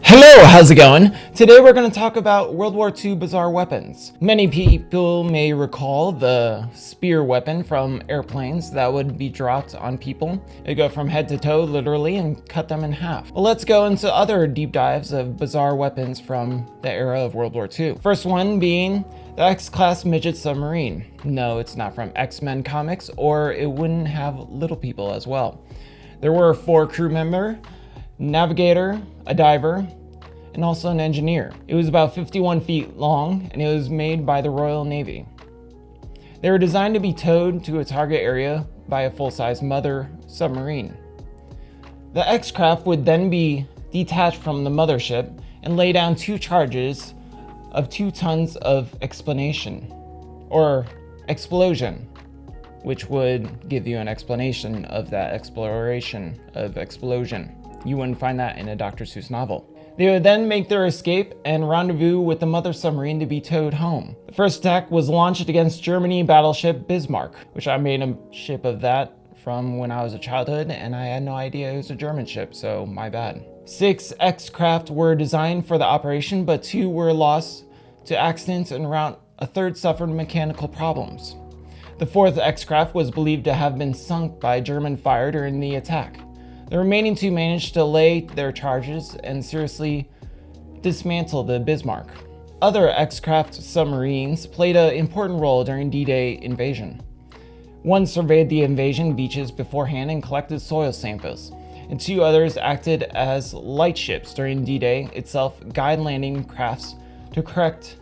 Hello, how's it going? Today we're going to talk about World War II bizarre weapons. Many people may recall the spear weapon from airplanes that would be dropped on people. It'd go from head to toe, literally, and cut them in half. Well, let's go into other deep dives of bizarre weapons from the era of World War II. First one being the X-Class midget submarine. No, it's not from X-Men comics, or it wouldn't have little people as well. There were 4 crew members, navigator, a diver, and also an engineer. It was about 51 feet long, and it was made by the Royal Navy. They were designed to be towed to a target area by a full-size mother submarine. The X-craft would then be detached from the mothership and lay down 2 charges of 2 tons of explosion, which would give you an explanation of that exploration of explosion. You wouldn't find that in a Dr. Seuss novel. They would then make their escape and rendezvous with the mother submarine to be towed home. The first attack was launched against Germany battleship Bismarck, which I made a ship of that from when I was a childhood, and I had no idea it was a German ship, so my bad. 6 X-craft were designed for the operation, but 2 were lost to accidents and around a third suffered mechanical problems. The 4th X-craft was believed to have been sunk by German fire during the attack. The remaining 2 managed to lay their charges and seriously dismantle the Bismarck. Other X-craft submarines played an important role during D-Day invasion. One surveyed the invasion beaches beforehand and collected soil samples, and 2 others acted as lightships during D-Day itself, guide landing crafts to correct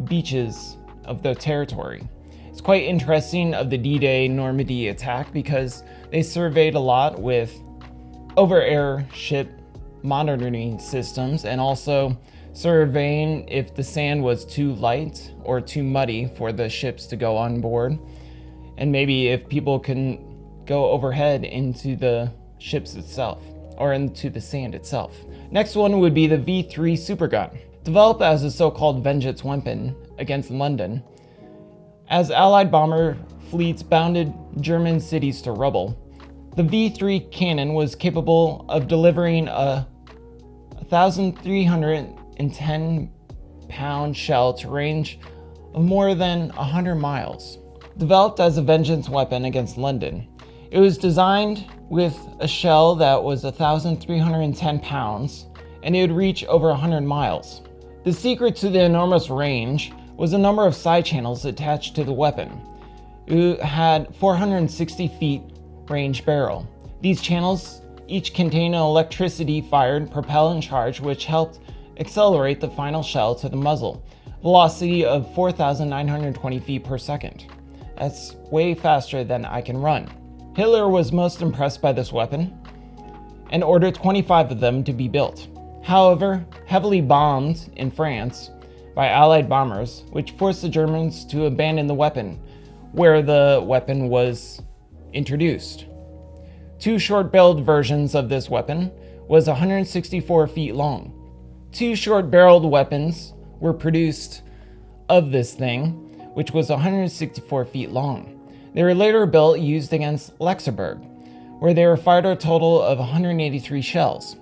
beaches of the territory. It's quite interesting of the D-Day Normandy attack because they surveyed a lot with over-air ship monitoring systems and also surveying if the sand was too light or too muddy for the ships to go on board, and maybe if people can go overhead into the ships itself or into the sand itself. Next one would be the V3 supergun. Developed as a so-called vengeance weapon against London, as Allied bomber fleets bounded German cities to rubble, the V3 cannon was capable of delivering a 1,310-pound shell to range of more than 100 miles. Developed as a vengeance weapon against London, it was designed with a shell that was 1,310 pounds, and it would reach over 100 miles. The secret to the enormous range was a number of side channels attached to the weapon. It had 460 feet range barrel. These channels each contain an electricity-fired propellant charge which helped accelerate the final shell to the muzzle, velocity of 4,920 feet per second. That's way faster than I can run. Hitler was most impressed by this weapon and ordered 25 of them to be built. However, heavily bombed in France by Allied bombers, which forced the Germans to abandon the weapon, where the weapon was introduced. 2 short-barreled versions of this weapon was 164 feet long. 2 short-barreled weapons were produced of this thing, which was 164 feet long. They were later built used against Luxembourg, where they were fired a total of 183 shells,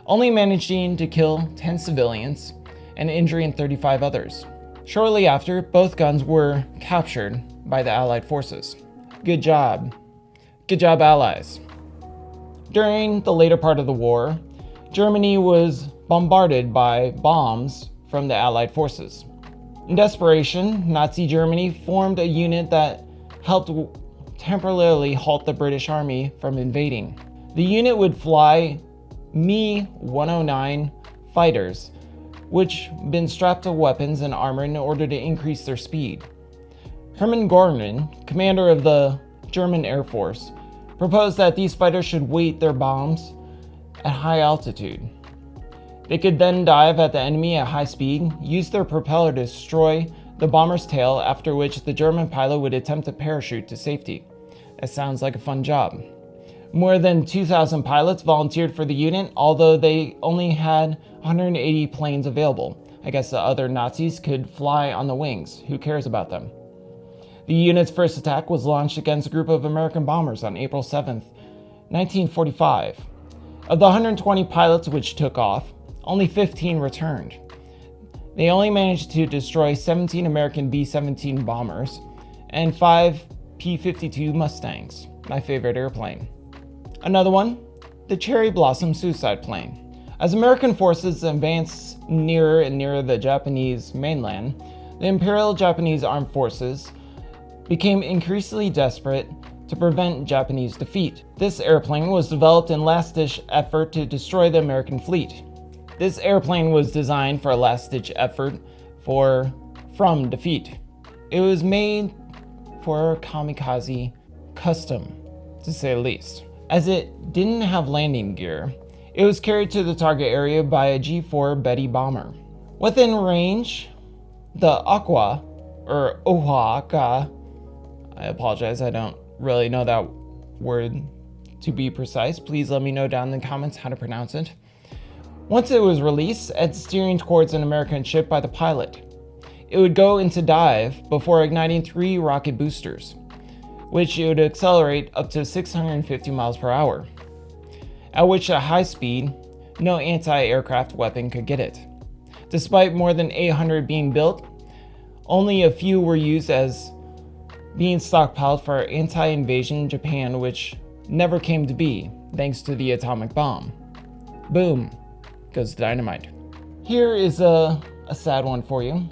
only managing to kill 10 civilians and injuring 35 others. Shortly after, both guns were captured by the Allied forces. Good job. Good job, Allies. During the later part of the war, Germany was bombarded by bombs from the Allied forces. In desperation, Nazi Germany formed a unit that helped temporarily halt the British Army from invading. The unit would fly Me-109 fighters, which had been strapped to weapons and armor in order to increase their speed. Hermann Göring, commander of the German Air Force, proposed that these fighters should weight their bombs at high altitude. They could then dive at the enemy at high speed, use their propeller to destroy the bomber's tail, after which the German pilot would attempt to parachute to safety. That sounds like a fun job. More than 2,000 pilots volunteered for the unit, although they only had 180 planes available. I guess the other Nazis could fly on the wings. Who cares about them? The unit's first attack was launched against a group of American bombers on April 7th, 1945. Of the 120 pilots which took off, only 15 returned. They only managed to destroy 17 American B-17 bombers and 5 P-52 Mustangs, my favorite airplane. Another one, the Cherry Blossom suicide plane. As American forces advanced nearer and nearer the Japanese mainland, the Imperial Japanese Armed Forces became increasingly desperate to prevent Japanese defeat. This airplane was developed in last-ditch effort to destroy the American fleet. This airplane was designed for a last-ditch effort from defeat. It was made for kamikaze custom, to say the least. As it didn't have landing gear, it was carried to the target area by a G-4 Betty bomber. Within range, the Aqua, or Oaxaca, I apologize, I don't really know that word to be precise. Please let me know down in the comments how to pronounce it. Once it was released at steering towards an American ship by the pilot, it would go into dive before igniting 3 rocket boosters, which it would accelerate up to 650 miles per hour, at which at high speed, no anti-aircraft weapon could get it. Despite more than 800 being built, only a few were used as being stockpiled for anti-invasion Japan, which never came to be, thanks to the atomic bomb. Boom goes the dynamite. Here is a sad one for you.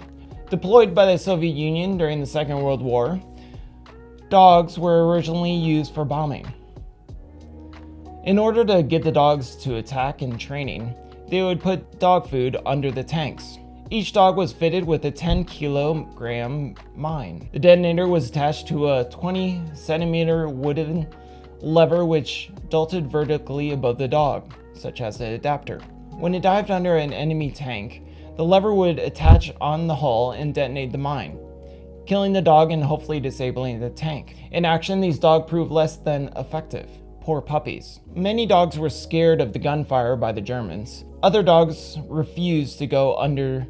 Deployed by the Soviet Union during the Second World War, dogs were originally used for bombing. In order to get the dogs to attack in training, they would put dog food under the tanks. Each dog was fitted with a 10-kilogram mine. The detonator was attached to a 20-centimeter wooden lever which jolted vertically above the dog, such as an adapter. When it dived under an enemy tank, the lever would attach on the hull and detonate the mine, killing the dog and hopefully disabling the tank. In action, these dogs proved less than effective. Poor puppies. Many dogs were scared of the gunfire by the Germans. Other dogs refused to go under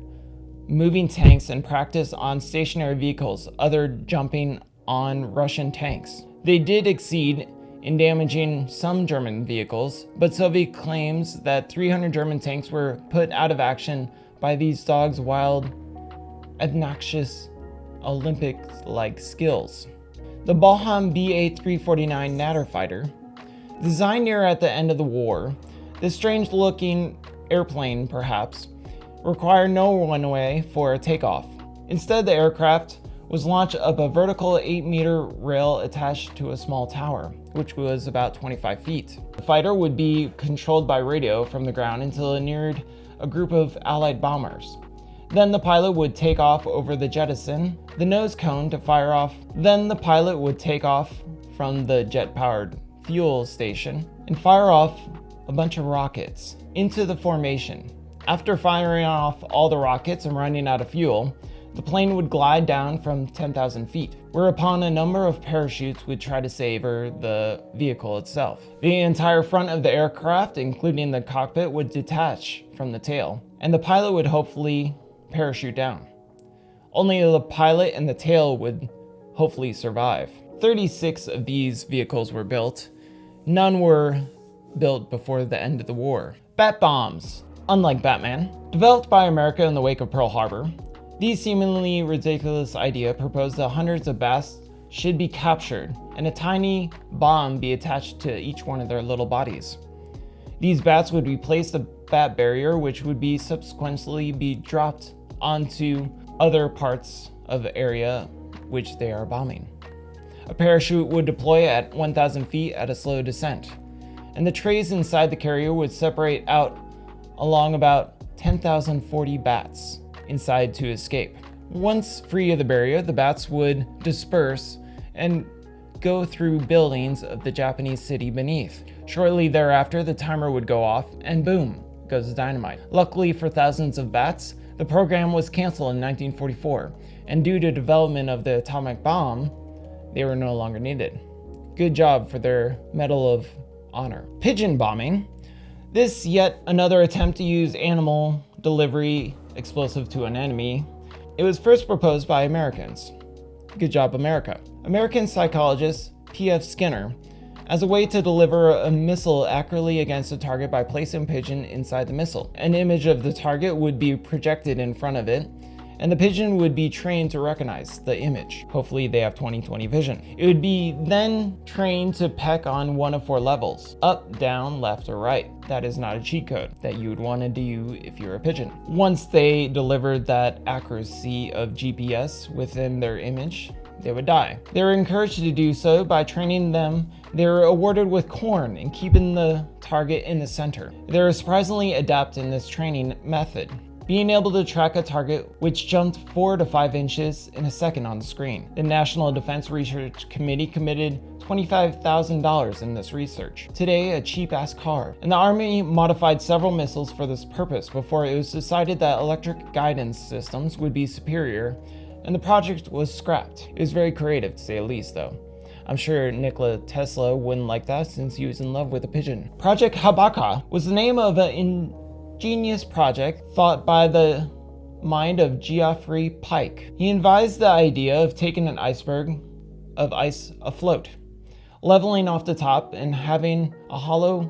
moving tanks and practice on stationary vehicles, other jumping on Russian tanks. They did exceed in damaging some German vehicles, but Soviet claims that 300 German tanks were put out of action by these dogs' wild, obnoxious, Olympic-like skills. The Balham BA-349 Natter fighter, designed near at the end of the war, this strange-looking airplane, perhaps, required no runway for a takeoff. Instead, the aircraft was launched up a vertical 8-meter rail attached to a small tower, which was about 25 feet. The fighter would be controlled by radio from the ground until it neared a group of Allied bombers. Then the pilot would take off over the jettison, the nose cone to fire off. Then the pilot would take off from the jet-powered fuel station and fire off a bunch of rockets into the formation. After firing off all the rockets and running out of fuel, the plane would glide down from 10,000 feet, whereupon a number of parachutes would try to savor the vehicle itself. The entire front of the aircraft, including the cockpit, would detach from the tail, and the pilot would hopefully parachute down. Only the pilot and the tail would hopefully survive. 36 of these vehicles were built. None were built before the end of the war. Bat bombs. Unlike Batman, developed by America in the wake of Pearl Harbor, these seemingly ridiculous idea proposed that hundreds of bats should be captured and a tiny bomb be attached to each one of their little bodies. These bats would replace the bat barrier, which would be subsequently be dropped onto other parts of the area which they are bombing. A parachute would deploy at 1,000 feet at a slow descent, and the trays inside the carrier would separate out along about 10,040 bats inside to escape. Once free of the barrier, the bats would disperse and go through buildings of the Japanese city beneath. Shortly thereafter, the timer would go off and boom goes the dynamite. Luckily for thousands of bats, the program was canceled in 1944, and due to development of the atomic bomb, they were no longer needed. Good job for their Medal of Honor. Pigeon bombing. This yet another attempt to use animal delivery explosive to an enemy. It was first proposed by Americans. Good job, America. American psychologist P.F. Skinner as a way to deliver a missile accurately against a target by placing a pigeon inside the missile. An image of the target would be projected in front of it, and the pigeon would be trained to recognize the image. Hopefully they have 20/20 vision. It would be then trained to peck on one of 4 levels: up, down, left, or right. That is not a cheat code that you would want to do if you're a pigeon. Once they delivered that accuracy of GPS within their image, they would die. They were encouraged to do so by training them. They were awarded with corn and keeping the target in the center. They were surprisingly adept in this training method, being able to track a target which jumped 4 to 5 inches in a second on the screen. The National Defense Research Committee committed $25,000 in this research. Today, a cheap-ass car. And the Army modified several missiles for this purpose before it was decided that electric guidance systems would be superior, and the project was scrapped. It was very creative, to say the least, though. I'm sure Nikola Tesla wouldn't like that since he was in love with a pigeon. Project Habaka was the name of an ingenious project thought by the mind of Geoffrey Pike. He advised the idea of taking an iceberg of ice afloat, leveling off the top and having a hollow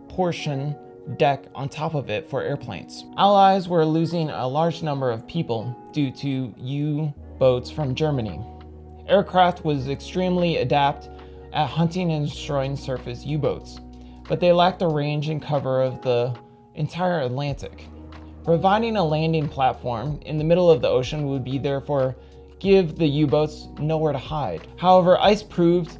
portion deck on top of it for airplanes. Allies were losing a large number of people due to U-boats from Germany. Aircraft was extremely adept at hunting and destroying surface U-boats, but they lacked the range and cover of the entire Atlantic. Providing a landing platform in the middle of the ocean would be therefore give the U-boats nowhere to hide. However, ice proved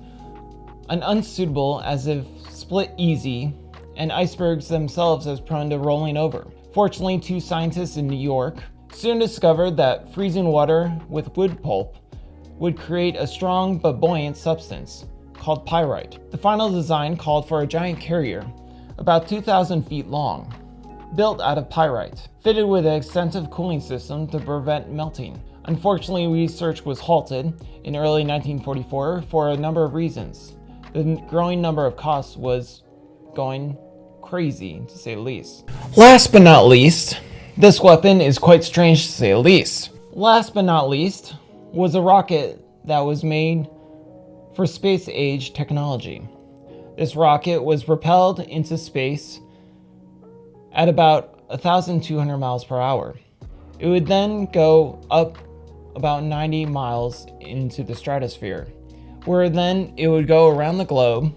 an unsuitable as if split easy, and icebergs themselves as prone to rolling over. Fortunately, 2 scientists in New York soon discovered that freezing water with wood pulp would create a strong but buoyant substance called pyrite. The final design called for a giant carrier about 2,000 feet long, built out of pyrite, fitted with an extensive cooling system to prevent melting. Unfortunately, research was halted in early 1944 for a number of reasons. The growing number of costs was going crazy, to say the least. Last but not least, this weapon is quite strange, to say the least. Last but not least was a rocket that was made for space-age technology. This rocket was propelled into space at about 1,200 miles per hour. It would then go up about 90 miles into the stratosphere, where then it would go around the globe,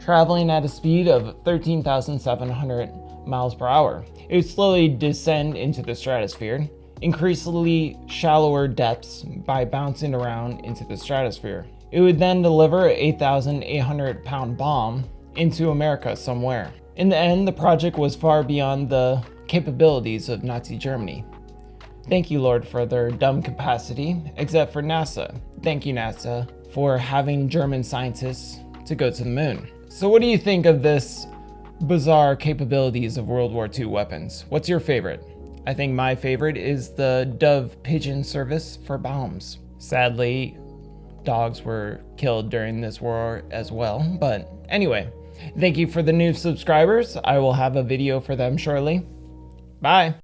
traveling at a speed of 13,700 miles per hour. It would slowly descend into the stratosphere, increasingly shallower depths by bouncing around into the stratosphere. It would then deliver an 8,800 pound bomb into America somewhere. In the end, the project was far beyond the capabilities of Nazi Germany. Thank you, Lord, for their dumb capacity, except for NASA. Thank you, NASA, for having German scientists to go to the moon. So what do you think of this bizarre capabilities of World War II weapons? What's your favorite? I think my favorite is the Dove pigeon service for bombs. Sadly, dogs were killed during this war as well, but anyway, thank you for the new subscribers. I will have a video for them shortly. Bye.